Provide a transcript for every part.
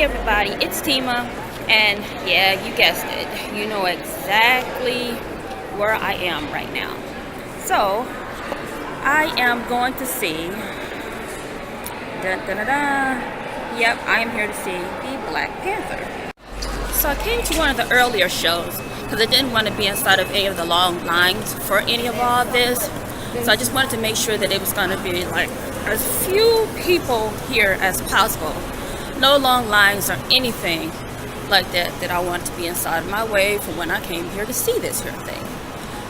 everybody, it's Timah, and yeah, you guessed it. You know exactly where I am right now. So, I am going to see, yep, I am here to see the Black Panther. So I came to one of the earlier shows because I didn't want to be inside of any of the long lines for any of all this. So I just wanted to make sure that it was going to be like as few people here as possible. No long lines or anything like that I want to be inside of my way for when I came here to see this here thing.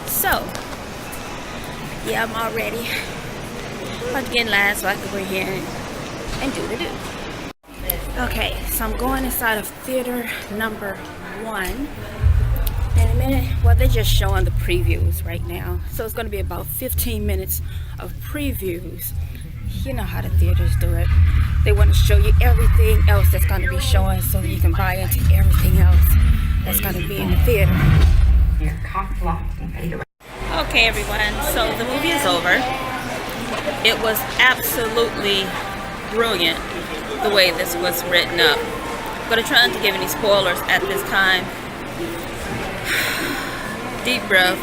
So, yeah, I'm all ready. About to get in line so I can go ahead and do the do. Okay, so I'm going inside of theater number 1 in a minute. Well, they're just showing the previews right now. So it's going to be about 15 minutes of previews. You know how the theaters do it. They want to show you everything else that's going to be showing so that you can buy into everything else that's going to be in the theater. Okay, everyone, so the movie is over. It was absolutely brilliant the way this was written up. I'm going to try not to give any spoilers at this time. Deep breath.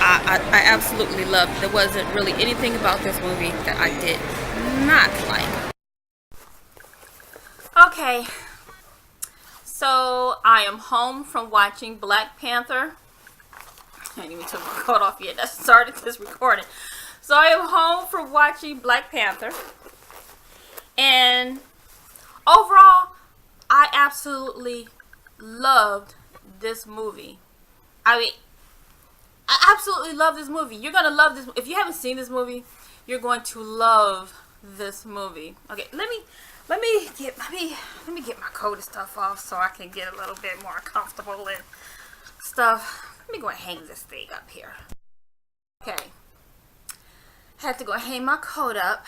I absolutely loved it. There wasn't really anything about this movie that I did not like. Okay, so I am home from watching Black Panther. I didn't even took my coat off yet. I started this recording. So I am home from watching Black Panther. And overall, I absolutely loved this movie. I mean, I absolutely love this movie. You're gonna love this. If you haven't seen this movie, you're going to love this movie. Okay, let me get my coat and stuff off so I can get a little bit more comfortable and stuff. Let me go and hang this thing up here. Okay, had to go hang my coat up.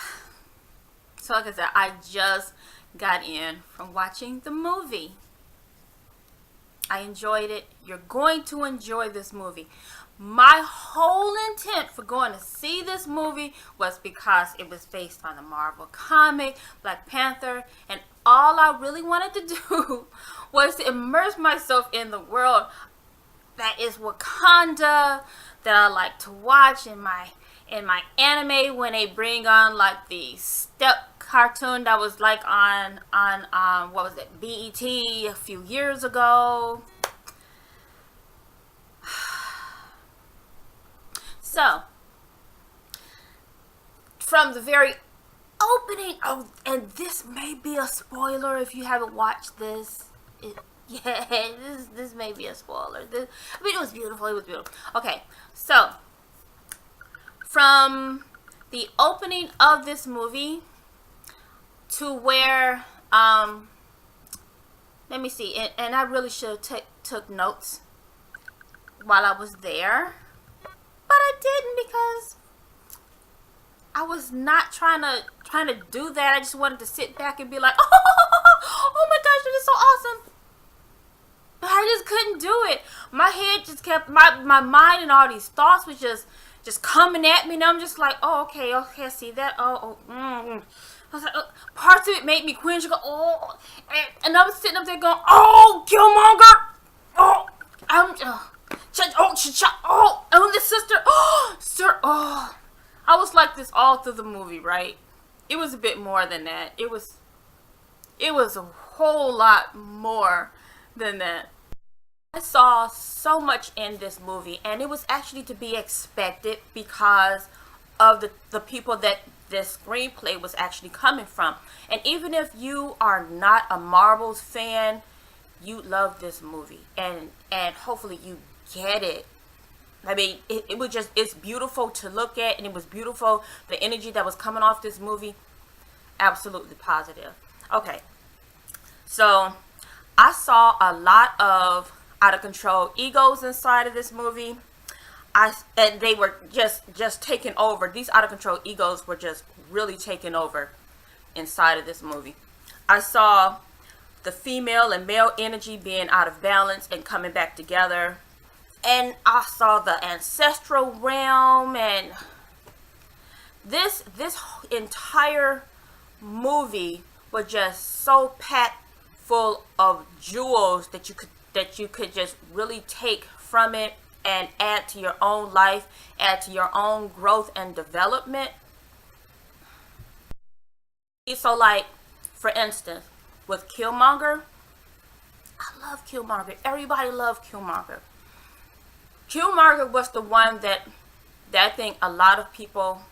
So like I said, I just got in from watching the movie. I enjoyed it. You're going to enjoy this movie. My whole intent for going to see this movie was because it was based on the Marvel comic, Black Panther, and all I really wanted to do was to immerse myself in the world that is Wakanda, that I like to watch in my anime when they bring on like the step cartoon that was like on what was it, BET a few years ago. So, from the very opening, and this may be a spoiler if you haven't watched this. This may be a spoiler. It was beautiful. It was beautiful. Okay, so from the opening of this movie to where, let me see, and I really should have took notes while I was there. But I didn't because I was not trying to do that. I just wanted to sit back and be like, oh my gosh, this is so awesome. But I just couldn't do it. My head just kept, my mind and all these thoughts was just coming at me. And I'm just like, oh, okay, I see that. I was like, parts of it made me cringe. And I was sitting up there going, oh, Killmonger. And the sister, sir, I was like this all through the movie, right? It was a bit more than that. It was a whole lot more than that. I saw so much in this movie, and it was actually to be expected because of the people that this screenplay was actually coming from. And even if you are not a Marvel's fan, you love this movie, and hopefully you get it. I mean, it was just, it's beautiful to look at, and it was beautiful, the energy that was coming off this movie, absolutely positive. Okay, so I saw a lot of out of control egos inside of this movie. And they were just taking over. These out of control egos were just really taking over inside of this movie. I saw the female and male energy being out of balance and coming back together. And I saw the ancestral realm, and this entire movie was just so packed full of jewels that you could just really take from it and add to your own life, add to your own growth and development. So like, for instance, with Killmonger, I love Killmonger. Everybody loved Killmonger. Killmonger was the one that I think a lot of people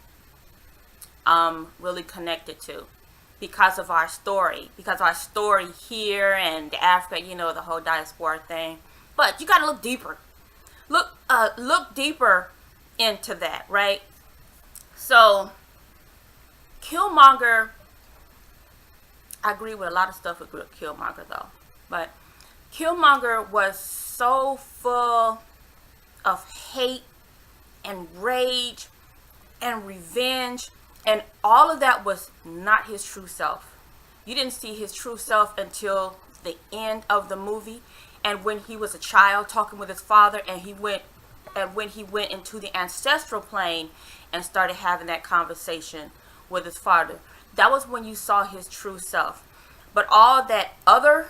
really connected to because of our story. Because our story here and Africa, you know, the whole diaspora thing. But you gotta look deeper. Look deeper into that, right? So Killmonger, I agree with a lot of stuff with Killmonger though. But Killmonger was so full of hate and rage and revenge, and all of that was not his true self. You didn't see his true self until the end of the movie, and when he was a child talking with his father, and when he went into the ancestral plane and started having that conversation with his father. That was when you saw his true self. But all that other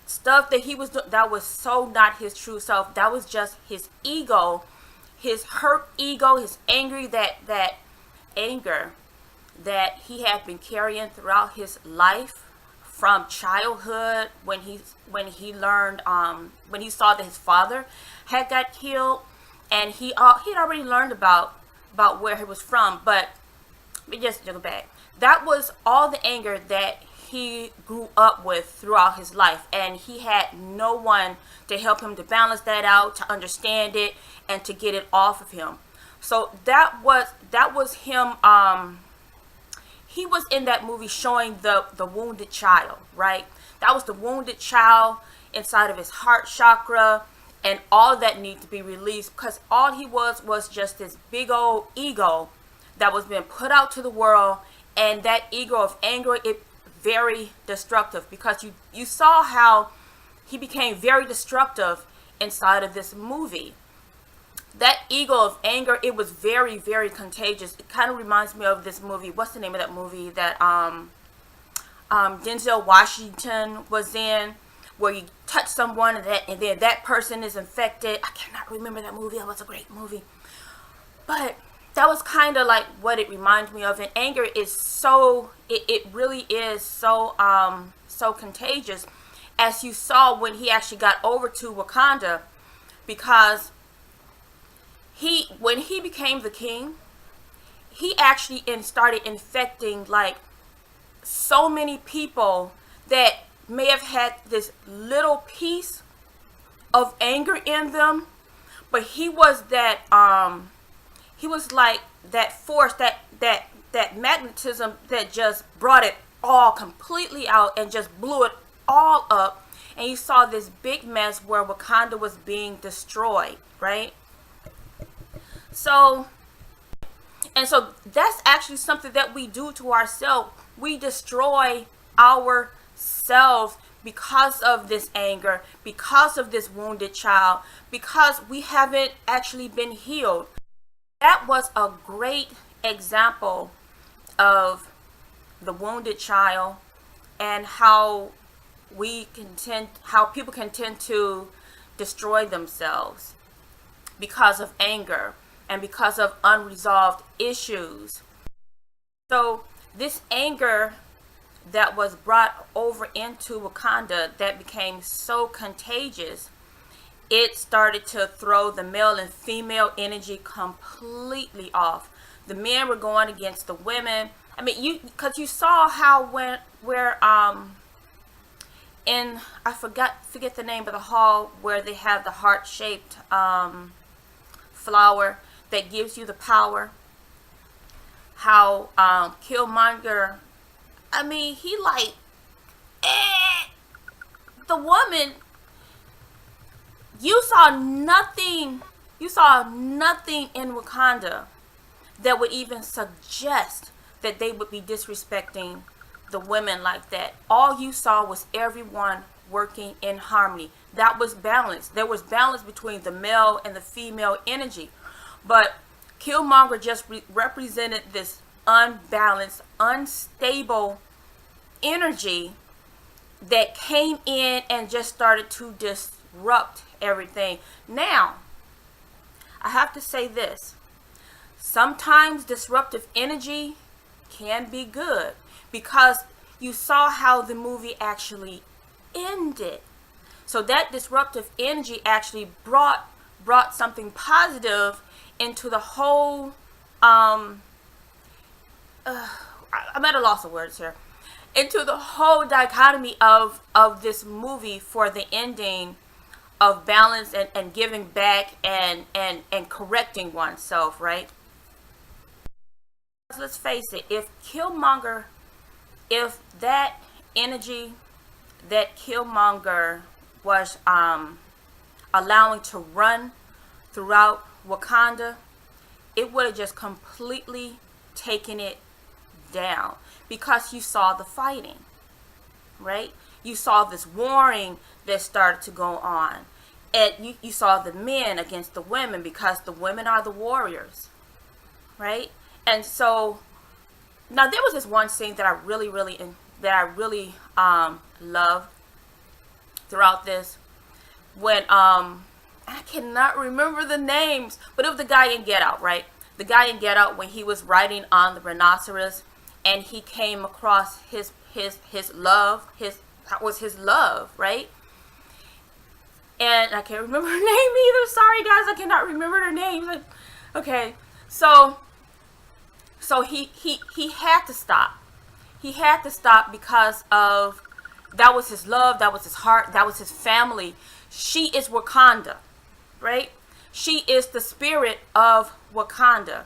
stuff that he was doing, that was so not his true self. That was just his ego, his hurt ego, his anger that he had been carrying throughout his life from childhood, when he learned when he saw that his father had got killed, and he'd already learned about where he was from. But we just go back. That was all the anger that he grew up with throughout his life, and he had no one to help him to balance that out, to understand it, and to get it off of him. So that was him. He was in that movie showing the wounded child, right? That was the wounded child inside of his heart chakra, and all of that needed to be released, because all he was just this big old ego that was being put out to the world. And that ego of anger, it very destructive, because you saw how he became very destructive inside of this movie. That ego of anger, it was very, very contagious. It kind of reminds me of this movie. What's the name of that movie that Denzel Washington was in, where you touch someone and then that person is infected? I cannot remember that movie. That was a great movie. But that was kind of like what it reminds me of. And anger is so, it really is so so contagious, as you saw when he actually got over to Wakanda, because when he became the king, he actually started infecting like so many people that may have had this little piece of anger in them, but he was that he was like that force, that magnetism that just brought it all completely out and just blew it all up. And you saw this big mess where Wakanda was being destroyed, right? So that's actually something that we do to ourselves. We destroy ourselves because of this anger, because of this wounded child, because we haven't actually been healed. That was a great example of the wounded child, and how people can tend to destroy themselves because of anger and because of unresolved issues. So this anger that was brought over into Wakanda, that became so contagious, it started to throw the male and female energy completely off. The men were going against the women. I mean, because you saw how in, I forget the name of the hall where they have the heart-shaped flower that gives you the power. How Killmonger, I mean, he like, the woman, you saw nothing in Wakanda that would even suggest that they would be disrespecting the women like that. All you saw was everyone working in harmony. That was balance. There was balance between the male and the female energy. But Killmonger just represented this unbalanced, unstable energy that came in and just started to disrupt everything. Now, I have to say this. Sometimes disruptive energy can be good, because you saw how the movie actually ended. So that disruptive energy actually brought something positive into the whole I'm at a loss of words here, into the whole dichotomy of this movie, for the ending of balance and giving back and correcting oneself, right? Let's face it, if that energy that Killmonger was allowing to run throughout Wakanda, it would have just completely taken it down, because you saw the fighting, right? You saw this warring that started to go on, and you saw the men against the women, because the women are the warriors, right? And so now there was this one scene that I really loved throughout this, when I cannot remember the names, but it was the guy in Get Out, right? The guy in Get Out, when he was riding on the rhinoceros, and he came across his love, that was his love, right? And I can't remember her name either. Sorry guys, I cannot remember her name. Okay, so he had to stop. He had to stop because of, that was his love, that was his heart, that was his family. She is Wakanda, right? She is the spirit of Wakanda.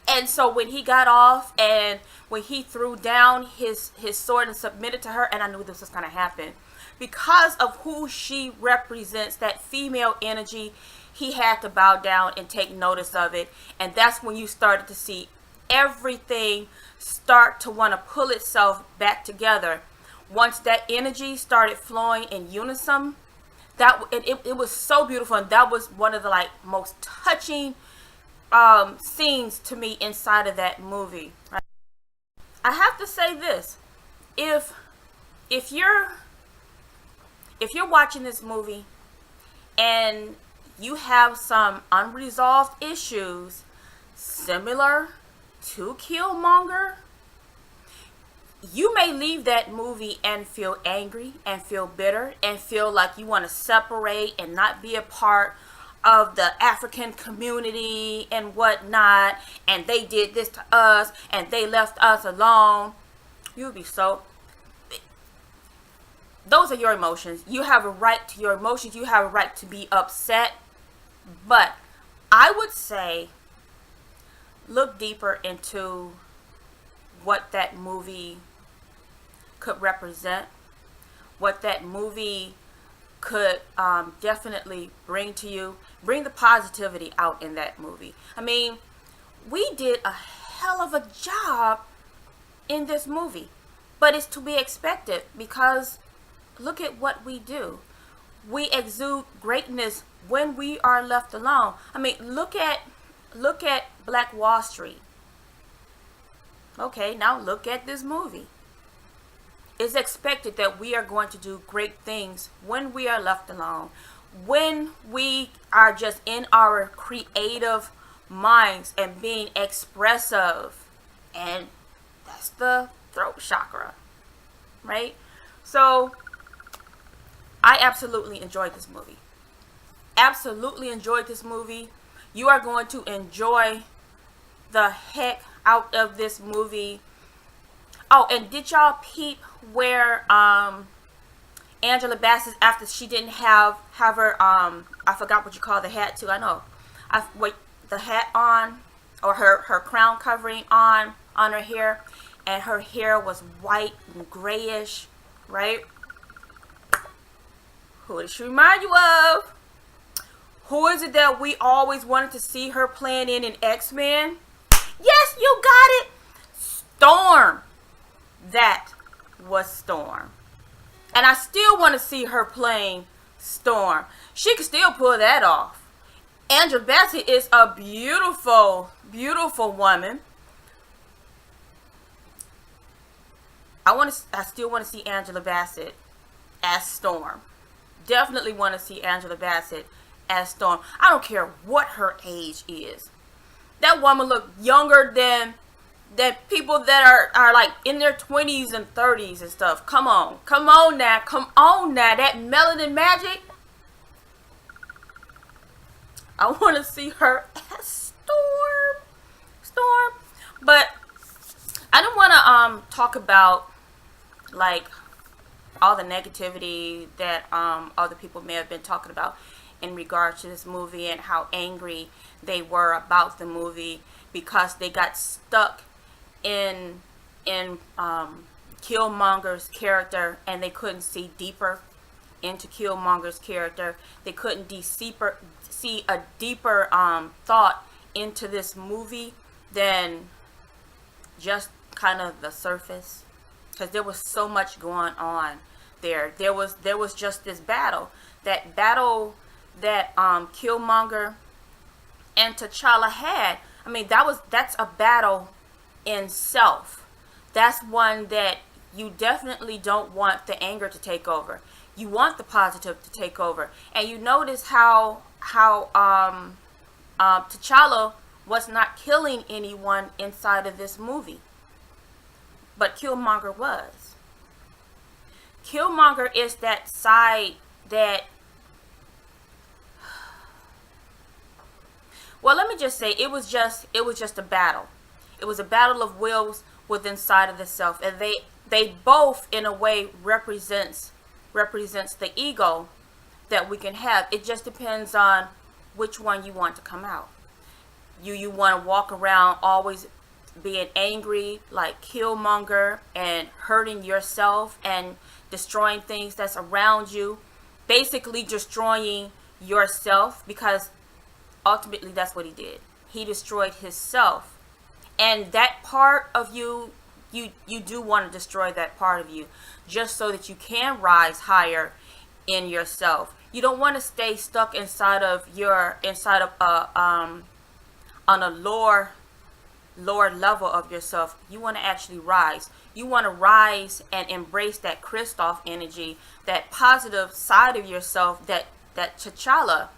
And so when he got off, and when he threw down his sword and submitted to her, and I knew this was going to happen, because of who she represents, that female energy, he had to bow down and take notice of it. And that's when you started to see everything start to want to pull itself back together. Once that energy started flowing in unison, it was so beautiful, and that was one of the most touching scenes to me inside of that movie. Right? I have to say this: if you're watching this movie and you have some unresolved issues similar to Killmonger, you may leave that movie and feel angry and feel bitter and feel like you want to separate and not be a part of the African community and whatnot, and they did this to us and they left us alone. You'll be so... Those are your emotions. You have a right to your emotions. You have a right to be upset. But I would say, look deeper into what that movie could represent, what that movie could definitely bring to you. Bring the positivity out in that movie. I mean, we did a hell of a job in this movie, but it's to be expected, because look at what we do. We exude greatness when we are left alone. I mean, look at Black Wall Street. Okay, now look at this movie. It's expected that we are going to do great things when we are left alone, when we are just in our creative minds and being expressive. And that's the throat chakra, right? So I absolutely enjoyed this movie. Absolutely enjoyed this movie. You are going to enjoy the heck out of this movie. Oh, and did y'all peep where Angela Bassett, after she didn't have her I forgot what you call the hat too. I know. The hat on, or her crown covering on her hair, and her hair was white and grayish, right? Who does she remind you of? Who is it that we always wanted to see her playing in X-Men? Yes, you got it. Storm. That was Storm. And I still want to see her playing Storm. She can still pull that off. Angela Bassett is a beautiful, beautiful woman. I still want to see Angela Bassett as Storm. Definitely want to see Angela Bassett as Storm. I don't care what her age is. That woman looked younger than people that are like in their 20s and 30s and stuff. Come on now. That melanin magic. I want to see her as Storm. But I don't want to talk about like all the negativity that other people may have been talking about in regards to this movie and how angry they were about the movie because they got stuck in Killmonger's character and they couldn't see deeper into Killmonger's character. They couldn't see a deeper thought into this movie than just kind of the surface, because there was so much going on there. There was just this battle that Killmonger and T'Challa had. I mean, that's a battle in self. That's one that you definitely don't want the anger to take over. You want the positive to take over. And you notice how T'Challa was not killing anyone inside of this movie, but Killmonger was. Killmonger is that side that, well, let me just say, it was just a battle. It was a battle of wills within inside of the self, and they both in a way represents the ego that we can have. It just depends on which one you want to come out. You want to walk around always being angry like Killmonger and hurting yourself and destroying things that's around you, basically destroying yourself, because ultimately that's what he did. He destroyed himself. And that part of you do want to destroy that part of you just so that you can rise higher in yourself. You don't want to stay stuck on a lower level of yourself. You want to actually rise. You want to rise and embrace that Christoph energy, that positive side of yourself that T'Challa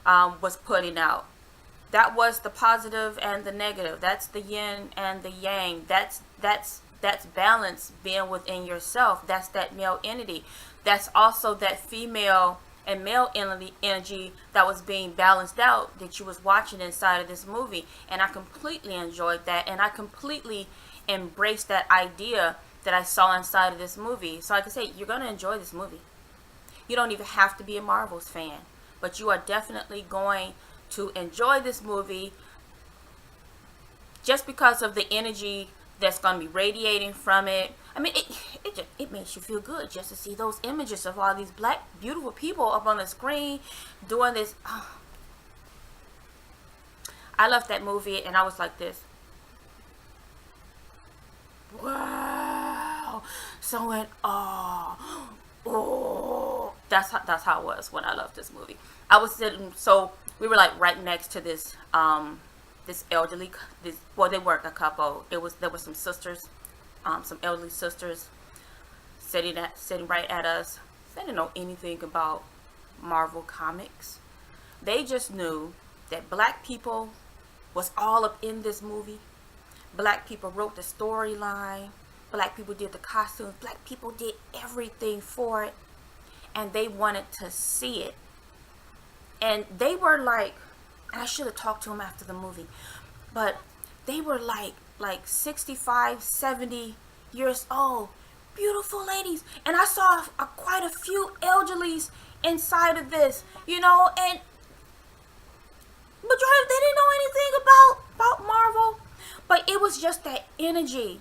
was putting out. That was the positive and the negative. That's the yin and the yang. That's balance being within yourself. That's that male entity. That's also that female and male energy that was being balanced out that you was watching inside of this movie. And I completely enjoyed that, and I completely embraced that idea that I saw inside of this movie. So like I say, you're going to enjoy this movie. You don't even have to be a Marvel's fan, but you are definitely going to enjoy this movie just because of the energy that's going to be radiating from it. I mean, it makes you feel good just to see those images of all these black, beautiful people up on the screen doing this. Oh. I loved that movie, and I was like this. Wow. So in awe. Oh. That's how it was when I loved this movie. I was sitting, so we were like right next to this elderly, well, they weren't a couple. There were some sisters, some elderly sisters sitting right at us. They didn't know anything about Marvel comics. They just knew that black people was all up in this movie. Black people wrote the storyline. Black people did the costumes. Black people did everything for it, and they wanted to see it. And they were like, I should have talked to them after the movie, but they were like 65, 70 years old, beautiful ladies. And I saw quite a few elderlies inside of this, and majority, they didn't know anything about Marvel, but it was just that energy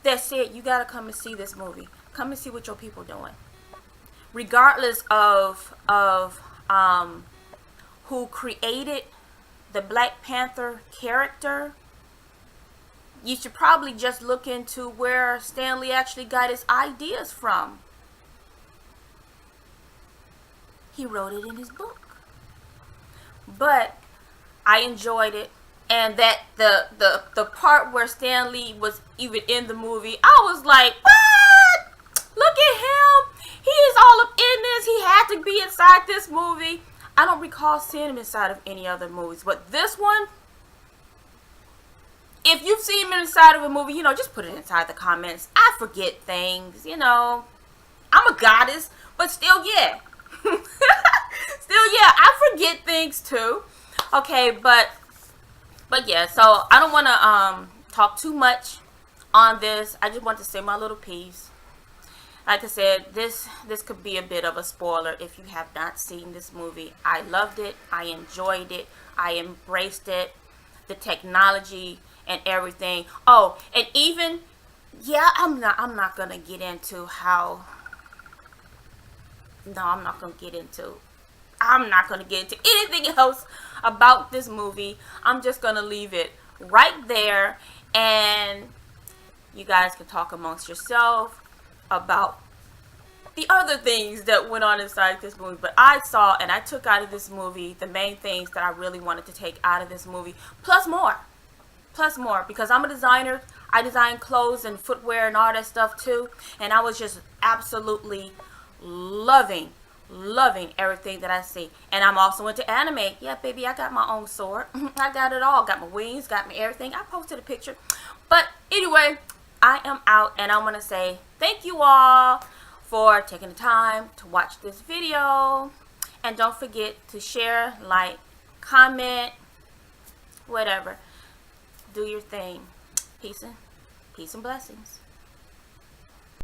that said, you gotta come and see this movie. Come and see what your people doing, regardless of who created the Black Panther character. You should probably just look into where Stan Lee actually got his ideas from. He wrote it in his book. But I enjoyed it, and that the part where Stan Lee was even in the movie, I was like, what? since he had to be inside this movie, I don't recall seeing him inside of any other movies. But this one, if you've seen him inside of a movie, you know, just put it inside the comments. I forget things, you know. I'm a goddess, but still, yeah. Still, yeah, I forget things too. Okay, but yeah, so I don't want to talk too much on this. I just want to say my little piece. Like I said, this could be a bit of a spoiler if you have not seen this movie. I loved it. I enjoyed it. I embraced it. The technology and everything. Oh, and even, yeah, I'm not gonna get into how. No, I'm not gonna get into anything else about this movie. I'm just gonna leave it right there, and you guys can talk amongst yourself about the other things that went on inside this movie. But I saw and I took out of this movie the main things that I really wanted to take out of this movie, plus more, because I'm a designer. I design clothes and footwear and all that stuff too, and I was just absolutely loving everything that I see. And I'm also into anime. Yeah, baby, I got my own sword. I got it all. Got my wings, got my everything. I posted a picture. But anyway, I am out, and I'm going to say thank you all for taking the time to watch this video. And don't forget to share, like, comment, whatever. Do your thing. Peace and blessings.